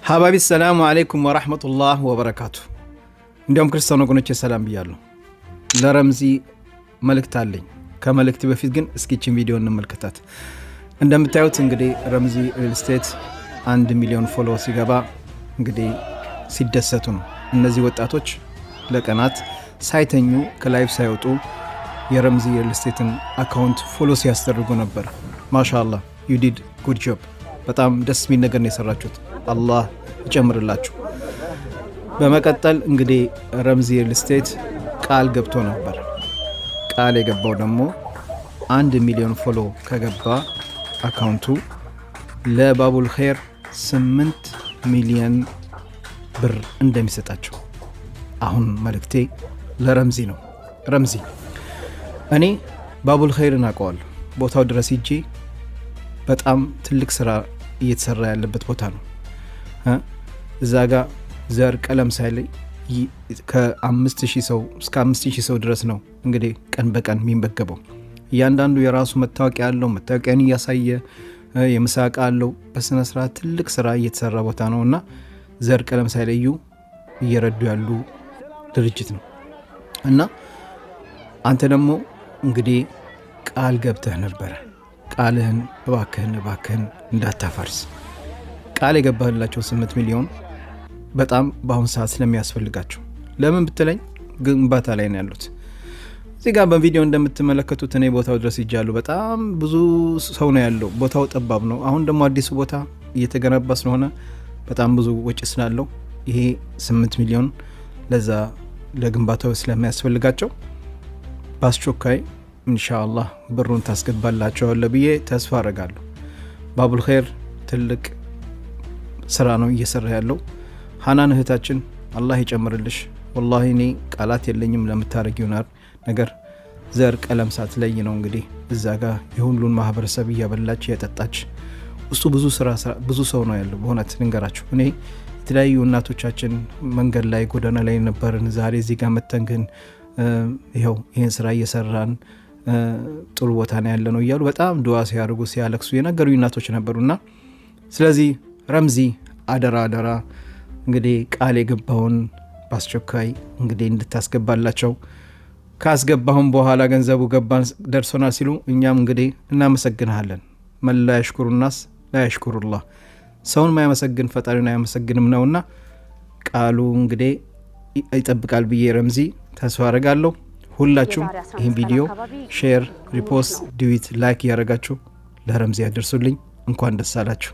ሀባቢ ሰላሙ አለይኩም ወራህመቱላህ ወበረካቱ። እንዲያውም ክርስቲያን ወገኖቼ ሰላም ብያለሁ። ለረምዚ መልእክት አለኝ። ከመልእክት በፊት ግን እስኪችን ቪዲዮ እንመልከታት። እንደምታዩት እንግዲህ ረምዚ ሪል ስቴት 1 ሚሊዮን ፎሎ ሲገባ እንግዲህ ሲደሰቱ ነው። እነዚህ ወጣቶች ለቀናት ሳይተኙ ከላይቭ ሳይወጡ የረምዚ ሪል ስቴትን አካውንት ፎሎ ሲያስደርጉ ነበር። ማሻአላህ ዩ ዲድ ጉድ ጆብ። በጣም ደስ የሚል ነገር ነው የሰራችሁት። አላህ ይጨምርላችሁ። በመቀጠል እንግዲህ ረምዚ ሪል ስቴት ቃል ገብቶ ነበር። ቃል የገባው ደግሞ 1 ሚሊዮን ፎሎ ከገባ አካውንቱ ለባቡል ኸይር 8 ሚሊዮን ብር እንደሚሰጣቸው። አሁን መልእክቴ ለረምዚ ነው። ረምዚ እኔ ባቡል ኸይርን አውቀዋለሁ። ቦታው ድረስ ሂጄ በጣም ትልቅ ስራ እየተሰራ ያለበት ቦታ ነው። እዛ ጋ ዘር ቀለም ሳይለይ ከ5000 ሰው እስከ 5000 ሰው ድረስ ነው እንግዲህ ቀን በቀን የሚመገበው። እያንዳንዱ የራሱ መታወቂያ አለው። መታወቂያን እያሳየ የምሳቃ አለው። በስነ ስርዓት ትልቅ ስራ እየተሰራ ቦታ ነውና ዘር ቀለም ሳይለዩ እየረዱ ያሉ ድርጅት ነው። እና አንተ ደግሞ እንግዲህ ቃል ገብተህ ነበረ። ቃልህን እባክህን እንዳታፈርስ። ቃል የገባህላቸው 8 ሚሊዮን በጣም በአሁን ሰዓት ስለሚያስፈልጋቸው። ለምን ብትለኝ ግንባታ ላይ ነው ያሉት። እዚህ ጋር በቪዲዮ እንደምትመለከቱት እኔ ቦታው ድረስ ይጃለሁ። በጣም ብዙ ሰው ነው ያለው። ቦታው ጠባብ ነው። አሁን ደግሞ አዲሱ ቦታ እየተገነባ ስለሆነ በጣም ብዙ ወጪ ስላለው ይሄ 8 ሚሊዮን ለዛ ለግንባታው ስለሚያስፈልጋቸው በአስቸኳይ ኢንሻአላህ ብሩን ታስገባላቸዋለህ ብዬ ተስፋ አደርጋለሁ። ባቡል ኸይር ትልቅ ስራ ነው እየሰራ ያለው። ሀናን እህታችን አላህ ይጨምርልሽ። ወላሂ እኔ ቃላት የለኝም ለምታረጊው ነገር። ዘር ቀለም ሳትለይ ነው እንግዲህ እዛ ጋር የሁሉን ማህበረሰብ እያበላች እያጠጣች። ውስጡ ብዙ ሰው ነው ያለው። በእውነት ልንገራችሁ፣ እኔ የተለያዩ እናቶቻችን መንገድ ላይ ጎዳና ላይ ነበርን። ዛሬ እዚህ ጋር መተን ግን ይኸው ይህን ስራ እየሰራን ጥሩ ቦታ ነው ያለ ነው እያሉ በጣም ዱዓ ሲያደርጉ ሲያለቅሱ የነገሩ እናቶች ነበሩና ስለዚህ ረምዚ አደራ እንግዲህ ቃል የገባውን በአስቸኳይ እንግዲህ እንድታስገባላቸው። ካስገባሁን በኋላ ገንዘቡ ገባን ደርሶናል ሲሉ እኛም እንግዲህ እናመሰግንሃለን። መላ ያሽኩሩ ናስ ላ ያሽኩሩላህ። ሰውን ማያመሰግን ፈጣሪን አያመሰግንም ነውና ቃሉ እንግዲህ ይጠብቃል ብዬ ረምዚ ተስፋ አደርጋለሁ። ሁላችሁም ይህን ቪዲዮ ሼር፣ ሪፖስት፣ ዲዊት፣ ላይክ ያደረጋችሁ ለረምዚ ያደርሱልኝ። እንኳን ደስ አላችሁ።